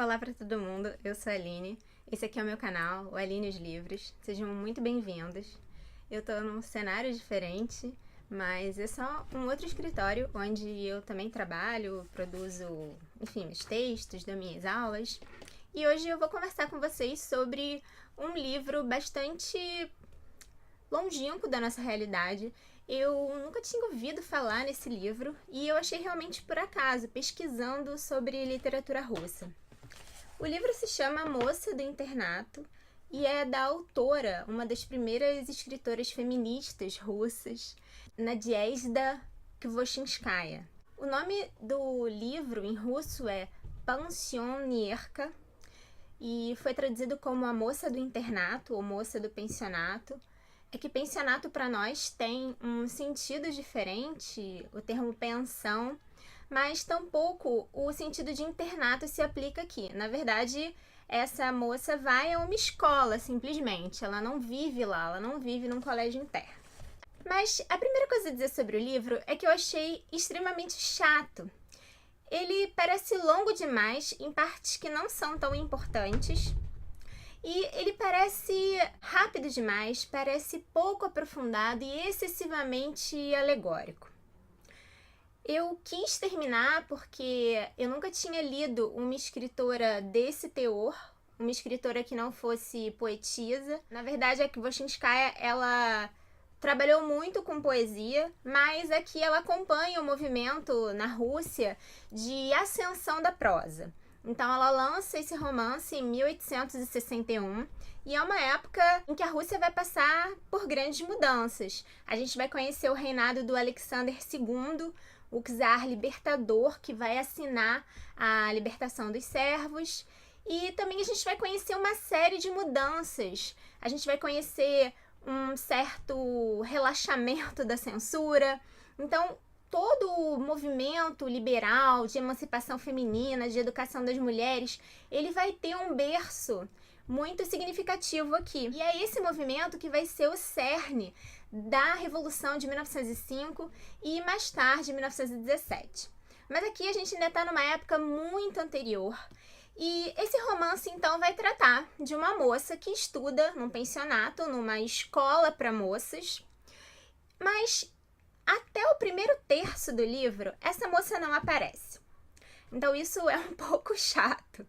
Olá para todo mundo, eu sou a Aline, esse aqui é o meu canal, o Aline os Livros, sejam muito bem-vindos. Eu tô num cenário diferente, mas é só um outro escritório onde eu também trabalho, produzo, enfim, meus textos, dou minhas aulas. E hoje eu vou conversar com vocês sobre um livro bastante longínquo da nossa realidade. Eu nunca tinha ouvido falar nesse livro e eu achei realmente por acaso, pesquisando sobre literatura russa. O livro se chama A Moça do Internato e é da autora, uma das primeiras escritoras feministas russas, Nadezhda Kvoshinskaya. O nome do livro em russo é Pensionierka e foi traduzido como A Moça do Internato ou Moça do Pensionato. É que pensionato para nós tem um sentido diferente, o termo pensão, mas tampouco o sentido de internato se aplica aqui. Na verdade, essa moça vai a uma escola, simplesmente. Ela não vive lá, ela não vive num colégio interno. Mas a primeira coisa a dizer sobre o livro é que eu achei extremamente chato. Ele parece longo demais em partes que não são tão importantes. E ele parece rápido demais, parece pouco aprofundado e excessivamente alegórico. Eu quis terminar porque eu nunca tinha lido uma escritora desse teor, uma escritora que não fosse poetisa. Na verdade, a Kvoshinskaya, ela trabalhou muito com poesia, mas aqui ela acompanha o movimento na Rússia de ascensão da prosa. Então ela lança esse romance em 1861 e é uma época em que a Rússia vai passar por grandes mudanças. A gente vai conhecer o reinado do Alexander II, o czar libertador, que vai assinar a libertação dos servos. E também a gente vai conhecer uma série de mudanças. A gente vai conhecer um certo relaxamento da censura. Então, todo o movimento liberal de emancipação feminina, de educação das mulheres, ele vai ter um berço muito significativo aqui. E é esse movimento que vai ser o cerne da Revolução de 1905 e mais tarde, 1917. Mas aqui a gente ainda está numa época muito anterior. E esse romance, então, vai tratar de uma moça que estuda num pensionato, numa escola para moças, mas até o primeiro terço do livro, essa moça não aparece. Então isso é um pouco chato.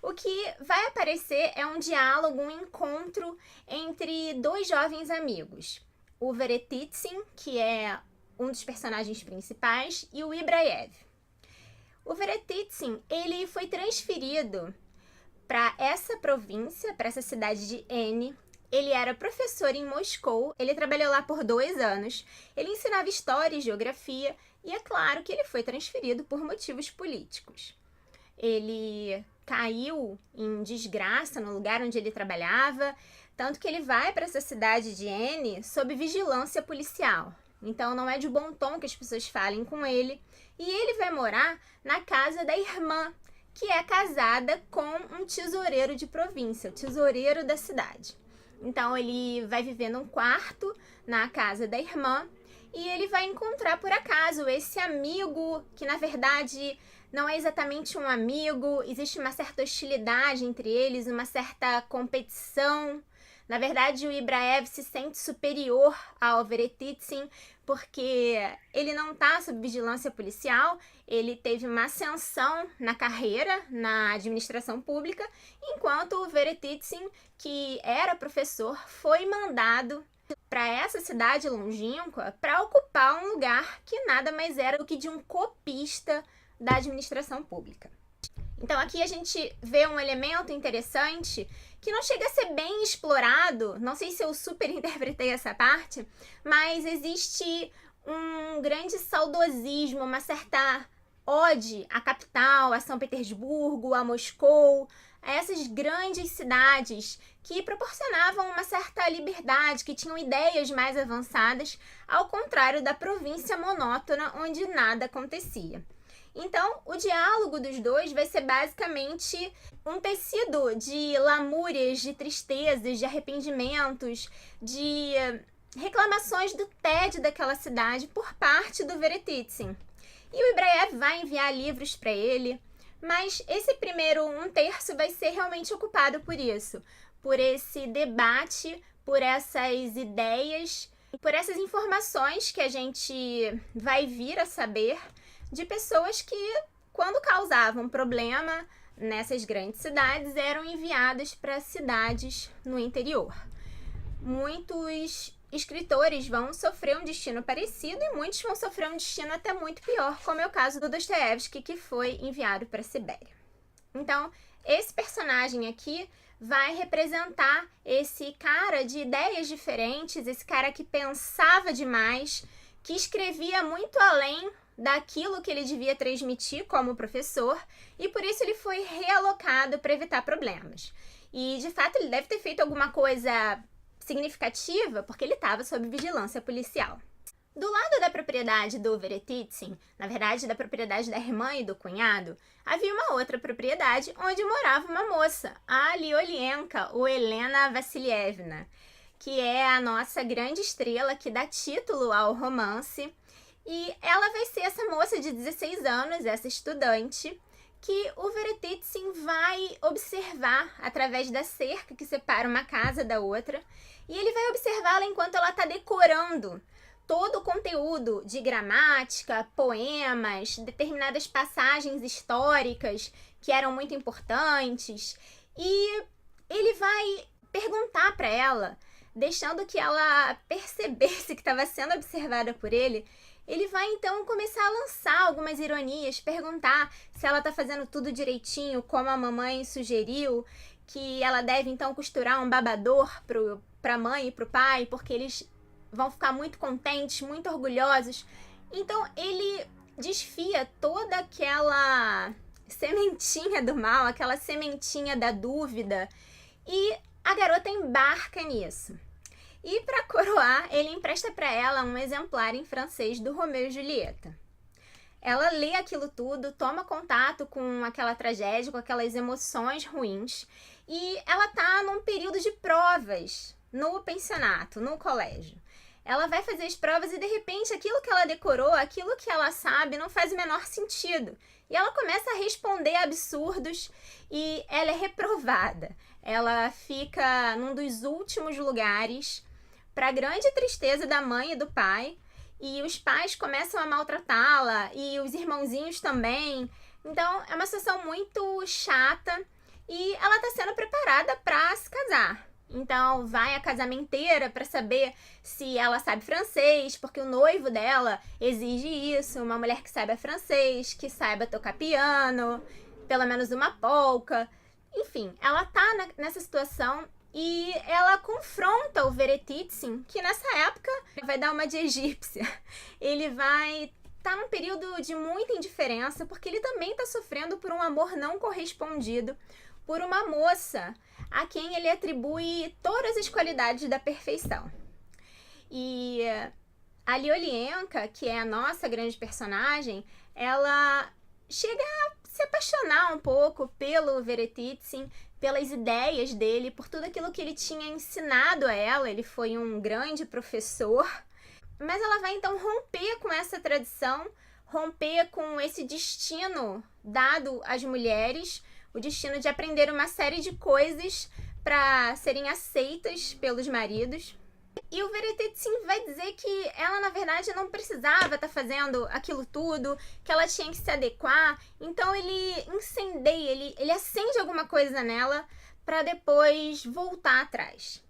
O que vai aparecer é um diálogo, um encontro entre dois jovens amigos. O Veretitsin, que é um dos personagens principais, e o Ibraev. O Veretitsin, ele foi transferido para essa província, para essa cidade de N. Ele era professor em Moscou, ele trabalhou lá por 2 anos, ele ensinava história e geografia, e é claro que ele foi transferido por motivos políticos. Ele caiu em desgraça no lugar onde ele trabalhava, tanto que ele vai para essa cidade de N sob vigilância policial. Então não é de bom tom que as pessoas falem com ele, e ele vai morar na casa da irmã, que é casada com um tesoureiro de província, o tesoureiro da cidade. Então ele vai viver num quarto na casa da irmã e ele vai encontrar por acaso esse amigo que na verdade não é exatamente um amigo, existe uma certa hostilidade entre eles, uma certa competição. Na verdade, o Ibraev se sente superior ao Veretitsin porque ele não está sob vigilância policial, ele teve uma ascensão na carreira, na administração pública, enquanto o Veretitsin, que era professor, foi mandado para essa cidade longínqua para ocupar um lugar que nada mais era do que de um copista da administração pública. Então aqui a gente vê um elemento interessante que não chega a ser bem explorado, não sei se eu super interpretei essa parte, mas existe um grande saudosismo, uma certa ode à capital, a São Petersburgo, a Moscou, a essas grandes cidades que proporcionavam uma certa liberdade, que tinham ideias mais avançadas, ao contrário da província monótona onde nada acontecia. Então, o diálogo dos dois vai ser basicamente um tecido de lamúrias, de tristezas, de arrependimentos, de reclamações do tédio daquela cidade por parte do Veretitsin. E o Ibraev vai enviar livros para ele, Mas esse primeiro 1/3 vai ser realmente ocupado por isso, por esse debate, por essas ideias, por essas informações que a gente vai vir a saber de pessoas que, quando causavam problema nessas grandes cidades, eram enviadas para cidades no interior. Muitos escritores vão sofrer um destino parecido e muitos vão sofrer um destino até muito pior, como é o caso do Dostoiévski, que foi enviado para a Sibéria. Então, esse personagem aqui vai representar esse cara de ideias diferentes, esse cara que pensava demais, que escrevia muito além daquilo que ele devia transmitir como professor, e por isso ele foi realocado para evitar problemas. E, de fato, ele deve ter feito alguma coisa significativa, porque ele estava sob vigilância policial. Do lado da propriedade do Veretitzin, na verdade da propriedade da irmã e do cunhado, havia uma outra propriedade onde morava uma moça, a Liolienka, ou Helena Vassilievna, que é a nossa grande estrela que dá título ao romance. E ela vai ser essa moça de 16 anos, essa estudante, que o Veretitzin vai observar através da cerca que separa uma casa da outra, e ele vai observá-la enquanto ela está decorando todo o conteúdo de gramática, poemas, determinadas passagens históricas que eram muito importantes, e ele vai perguntar para ela, deixando que ela percebesse que estava sendo observada por ele. Ele vai então começar a lançar algumas ironias, perguntar se ela está fazendo tudo direitinho, como a mamãe sugeriu, que ela deve então costurar um babador para a mãe e para o pai, porque eles vão ficar muito contentes, muito orgulhosos. Então ele desfia toda aquela sementinha do mal, aquela sementinha da dúvida, e a garota embarca nisso. E para coroar, ele empresta para ela um exemplar em francês do Romeu e Julieta. Ela lê aquilo tudo, toma contato com aquela tragédia, com aquelas emoções ruins, e ela tá num período de provas no pensionato, no colégio. Ela vai fazer as provas e, de repente, aquilo que ela decorou, aquilo que ela sabe, não faz o menor sentido. E ela começa a responder absurdos e ela é reprovada. Ela fica num dos últimos lugares, para grande tristeza da mãe e do pai, e os pais começam a maltratá-la, e os irmãozinhos também. Então, é uma situação muito chata, e ela está sendo preparada para se casar. Então, vai a casamenteira para saber se ela sabe francês, porque o noivo dela exige isso, uma mulher que saiba francês, que saiba tocar piano, pelo menos uma polca. Enfim, ela tá nessa situação e ela confronta o Veretitzin, que nessa época vai dar uma de egípcia. Ele vai estar num período de muita indiferença, porque ele também está sofrendo por um amor não correspondido por uma moça a quem ele atribui todas as qualidades da perfeição. E a Liolienka, que é a nossa grande personagem, ela chega a se apaixonar um pouco pelo Veretitzin, pelas ideias dele, por tudo aquilo que ele tinha ensinado a ela. Ele foi um grande professor, mas ela vai então romper com essa tradição, romper com esse destino dado às mulheres, o destino de aprender uma série de coisas para serem aceitas pelos maridos. E o Veretitzin vai dizer que ela, na verdade, não precisava estar fazendo aquilo tudo, que ela tinha que se adequar. Então ele incendeia, ele acende alguma coisa nela para depois voltar atrás.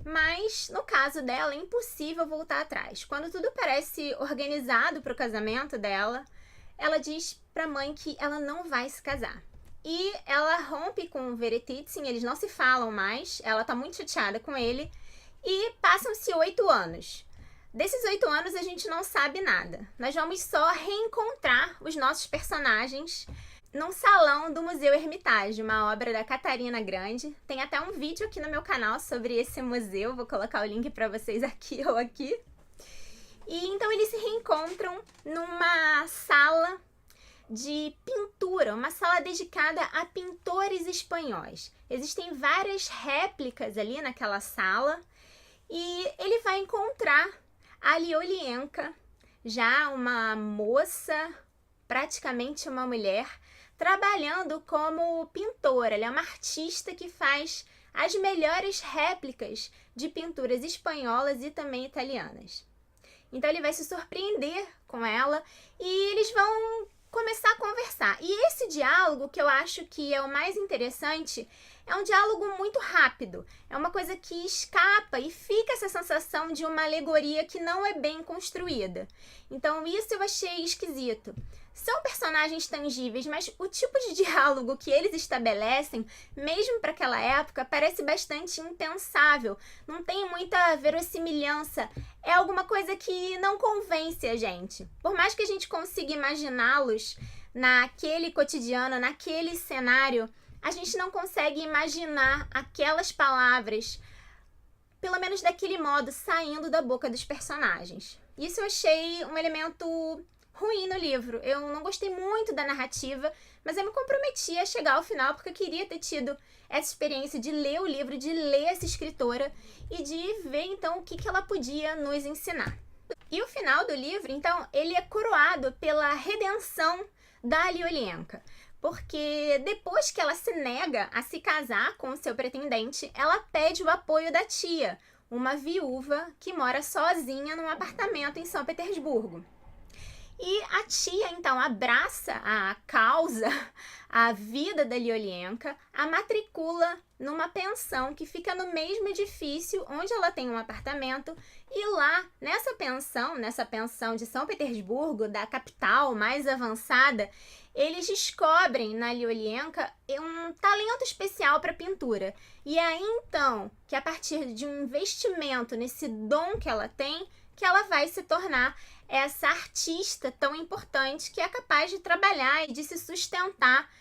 Mas, no caso dela, é impossível voltar atrás. Quando tudo parece organizado para o casamento dela, ela diz para a mãe que ela não vai se casar. E ela rompe com o Veretitzin, eles não se falam mais, ela está muito chateada com ele. E passam-se 8 anos. Desses 8 anos a gente não sabe nada. Nós vamos só reencontrar os nossos personagens num salão do Museu Hermitage, uma obra da Catarina Grande. Tem até um vídeo aqui no meu canal sobre esse museu, vou colocar o link para vocês aqui ou aqui. E então eles se reencontram numa sala de pintura, uma sala dedicada a pintores espanhóis. Existem várias réplicas ali naquela sala. E ele vai encontrar a Liolienka, já uma moça, praticamente uma mulher, trabalhando como pintora. Ela é uma artista que faz as melhores réplicas de pinturas espanholas e também italianas. Então ele vai se surpreender com ela e eles vão começar a conversar. E esse diálogo, que eu acho que é o mais interessante, é um diálogo muito rápido. É uma coisa que escapa e fica essa sensação de uma alegoria que não é bem construída. Então isso eu achei esquisito. São personagens tangíveis, mas o tipo de diálogo que eles estabelecem, mesmo para aquela época, parece bastante impensável. Não tem muita verossimilhança. É alguma coisa que não convence a gente. Por mais que a gente consiga imaginá-los naquele cotidiano, naquele cenário, a gente não consegue imaginar aquelas palavras, pelo menos daquele modo, saindo da boca dos personagens. Isso eu achei um elemento ruim no livro. Eu não gostei muito da narrativa, mas eu me comprometi a chegar ao final porque eu queria ter tido essa experiência de ler o livro, de ler essa escritora e de ver então o que ela podia nos ensinar. E o final do livro, então, ele é coroado pela redenção da Alyolienka, porque depois que ela se nega a se casar com o seu pretendente, ela pede o apoio da tia, uma viúva que mora sozinha num apartamento em São Petersburgo. E a tia, então, abraça a causa, a vida da Alyolienka, a matricula numa pensão que fica no mesmo edifício onde ela tem um apartamento. E lá, nessa pensão de São Petersburgo, da capital mais avançada, eles descobrem na Alyolienka um talento especial para pintura. E é aí, então, que a partir de um investimento nesse dom que ela tem, que ela vai se tornar essa artista tão importante que é capaz de trabalhar e de se sustentar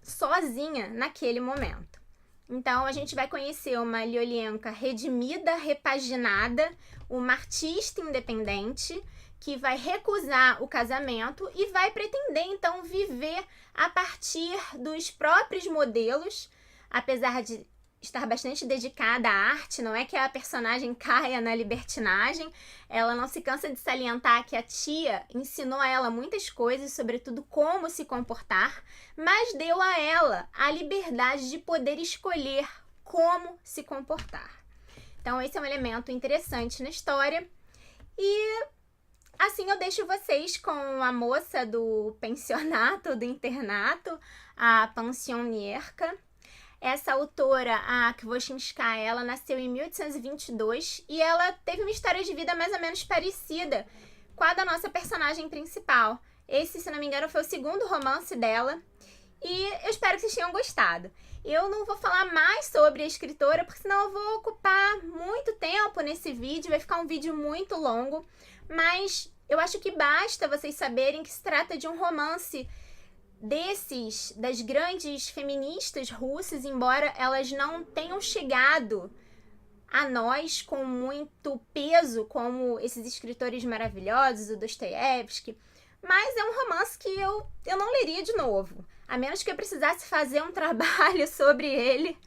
sozinha naquele momento. Então, a gente vai conhecer uma Alyolienka redimida, repaginada, uma artista independente que vai recusar o casamento e vai pretender, então, viver a partir dos próprios modelos, apesar de estar bastante dedicada à arte. Não é que a personagem caia na libertinagem, ela não se cansa de salientar que a tia ensinou a ela muitas coisas, sobretudo como se comportar, mas deu a ela a liberdade de poder escolher como se comportar. Então esse é um elemento interessante na história. E assim eu deixo vocês com a moça do pensionato, do internato, a pensionierka. Essa autora, a Kwosinskaya, ela nasceu em 1822 e ela teve uma história de vida mais ou menos parecida com a da nossa personagem principal. Esse, se não me engano, foi o segundo romance dela e eu espero que vocês tenham gostado. Eu não vou falar mais sobre a escritora, porque senão eu vou ocupar muito tempo nesse vídeo, vai ficar um vídeo muito longo, mas eu acho que basta vocês saberem que se trata de um romance das grandes feministas russas, embora elas não tenham chegado a nós com muito peso, como esses escritores maravilhosos, o Dostoiévski, mas é um romance que eu não leria de novo, a menos que eu precisasse fazer um trabalho sobre ele.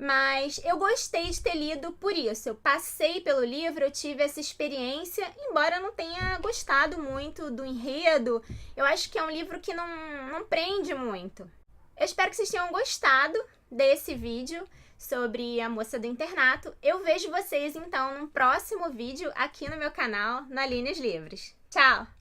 Mas eu gostei de ter lido por isso. Eu passei pelo livro, eu tive essa experiência, embora eu não tenha gostado muito do enredo. Eu acho que é um livro que não prende muito. Eu espero que vocês tenham gostado desse vídeo sobre a moça do internato. Eu vejo vocês, então, num próximo vídeo aqui no meu canal, na Linhas Livres. Tchau!